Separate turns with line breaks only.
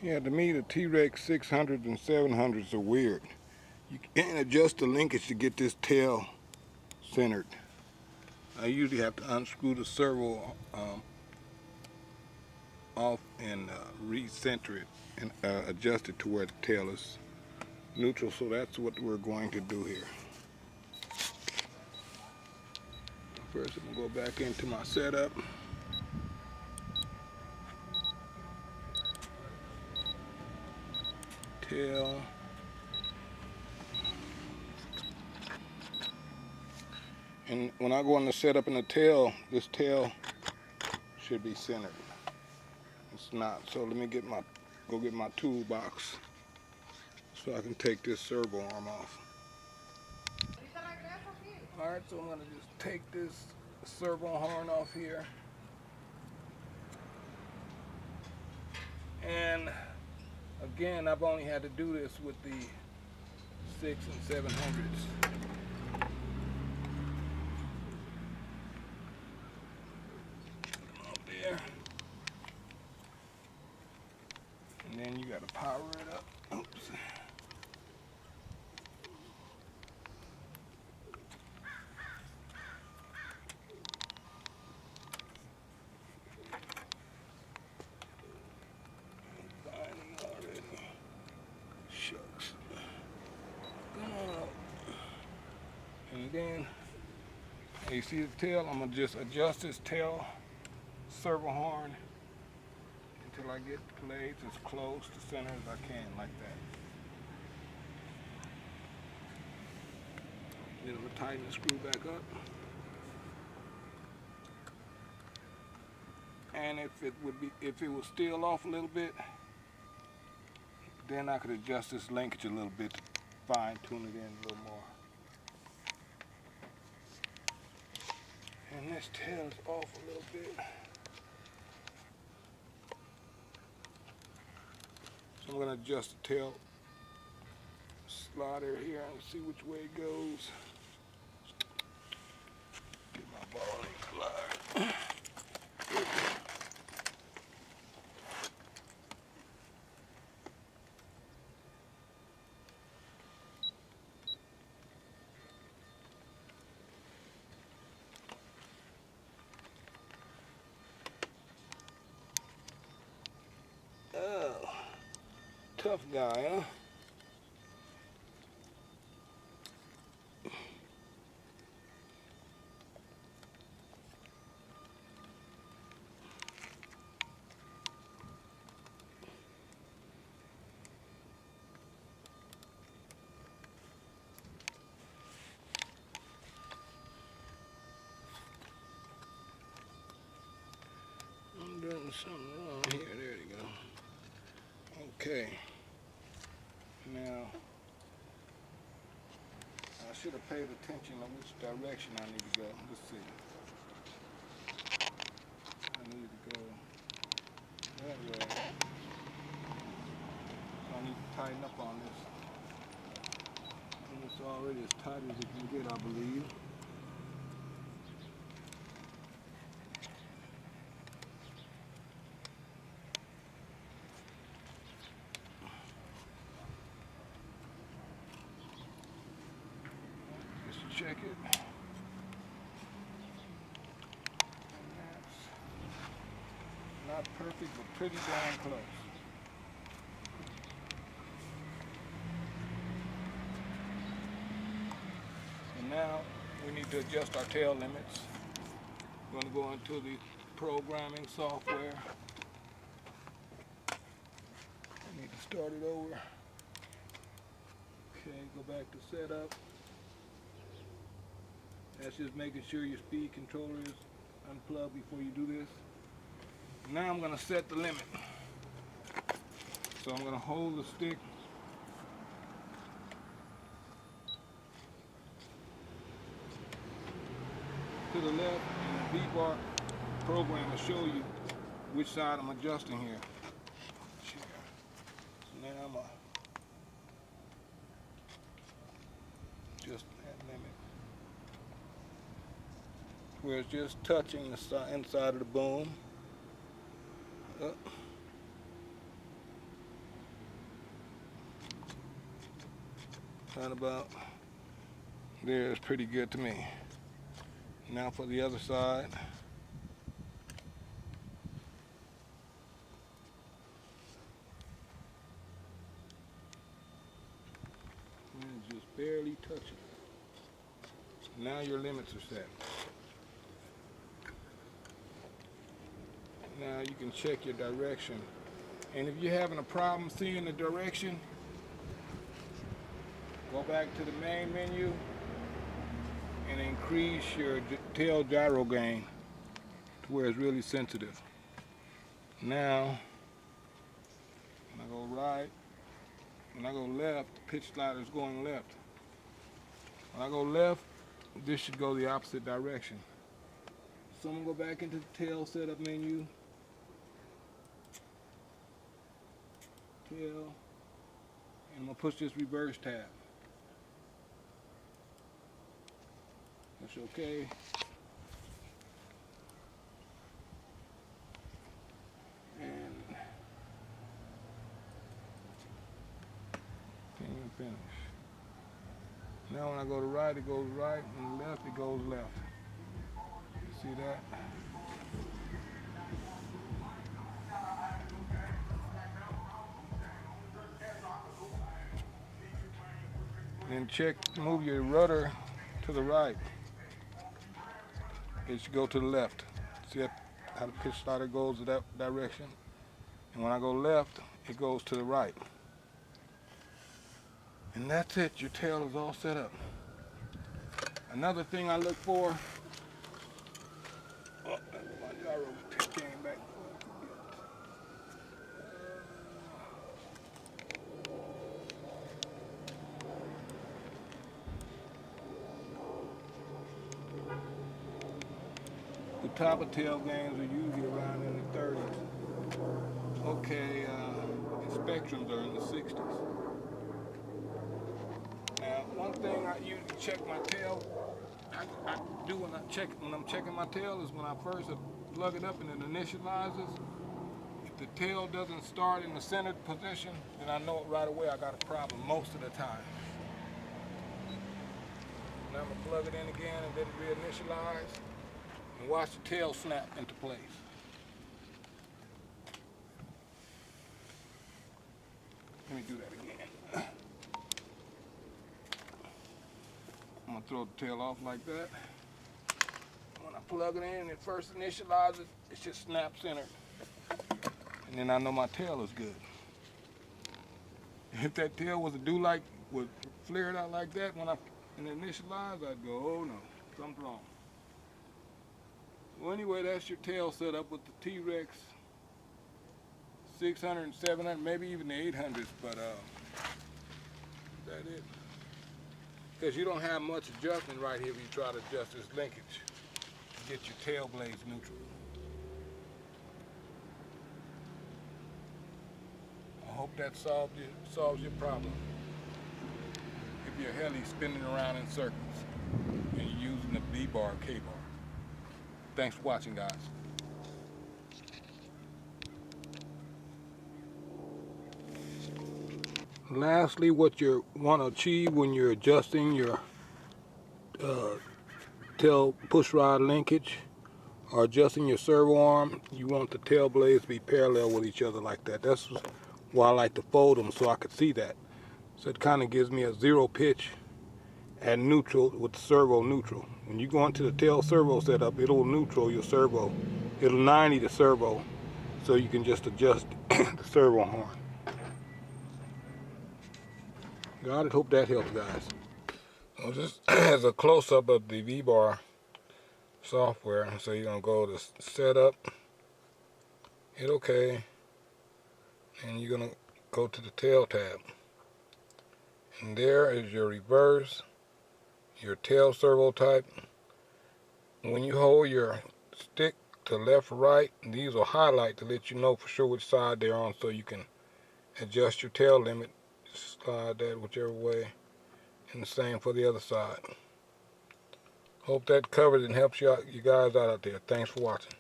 Yeah, to me the T-Rex 600s and 700s are weird. You can't adjust the linkage to get this tail centered. I usually have to unscrew the servo off and recenter it and adjust it to where the tail is neutral. So that's what we're going to do here. First I'm going to go back into my setup. Tail. And when I go in the setup in the tail, this tail should be centered. It's not. So let me go get my toolbox so I can take this servo arm off. Alright, so I'm going to just take this servo horn off here. And again, I've only had to do this with the 6 and 700s. There. And then you got to power it up. Oops. And then you see the tail, I'm going to just adjust this tail servo horn until I get the blades as close to center as I can, like that. Then I'm going to tighten the screw back up. And if it was still off a little bit, then I could adjust this linkage a little bit to fine tune it in a little more. And this tail is off a little bit. So I'm going to adjust the tail slider here and see which way it goes. Get my ball and pliers. Oh, tough guy, huh? I'm doing something wrong here. There you go. Okay. Now, I should have paid attention on which direction I need to go. Let's see. I need to go that way. So I need to tighten up on this. And it's already as tight as it can get, I believe. Just check it. And that's not perfect, but pretty darn close. And now we need to adjust our tail limits. We're going to go into the programming software. I need to start it over. Okay, go back to setup. That's just making sure your speed controller is unplugged before you do this. Now I'm going to set the limit. So I'm going to hold the stick to the left, and the kbar program will show you which side I'm adjusting here. So now I'm going to adjust that limit where it's just touching the inside of the boom. Up. Right about there is pretty good to me. Now for the other side. And just barely touch it. Now your limits are set. Now you can check your direction. And if you're having a problem seeing the direction, go back to the main menu and increase your tail gyro gain to where it's really sensitive. Now, when I go right, when I go left, the pitch slider is going left. When I go left, this should go the opposite direction. So I'm going to go back into the tail setup menu. Tail. And I'm going to push this reverse tab. Push OK. And finish. Now when I go to right, it goes right, and left, it goes left. See that? Then check, move your rudder to the right. It should go to the left. See how the pitch slider goes to that direction? And when I go left, it goes to the right. And that's it, your tail is all set up. Another thing I look for, oh, my gyro came back. The top of tail gains are usually around in the 30s. Okay, the spectrums are in the 60s. Now, one thing I usually check my tail, I do when I'm checking my tail is when I first plug it up and it initializes. If the tail doesn't start in the centered position, then I know it right away I got a problem most of the time. Now I'm going to plug it in again and let it reinitialize and watch the tail snap into place. Let me do that again. I'm going to throw the tail off like that. When I plug it in and it first initializes, it should snap centered. And then I know my tail is good. If that tail was flared out like that when I initialized, I'd go, oh no, something's wrong. Well, anyway, that's your tail set up with the Trex 600 and 700, maybe even the 800s, but that's it. Because you don't have much adjustment right here if you try to adjust this linkage to get your tail blades neutral. I hope that solves your problem. If your heli spinning around in circles and you're using the B-bar, K-bar. Thanks for watching, guys. Lastly, what you want to achieve when you're adjusting your tail push rod linkage or adjusting your servo arm, you want the tail blades to be parallel with each other like that. That's why I like to fold them so I could see that. So it kind of gives me a zero pitch at neutral with the servo neutral. When you go into the tail servo setup, it'll neutral your servo. It'll 90 the servo so you can just adjust the servo horn. Got it? Hope that helps, guys. So this is a close-up of the V-bar software. So you're going to go to Setup, hit OK, and you're going to go to the Tail tab. And there is your reverse, your tail servo type. When you hold your stick to left or right, these will highlight to let you know for sure which side they're on so you can adjust your tail limit. Slide that whichever way, and the same for the other side. Hope that covered and helps you guys out there. Thanks for watching.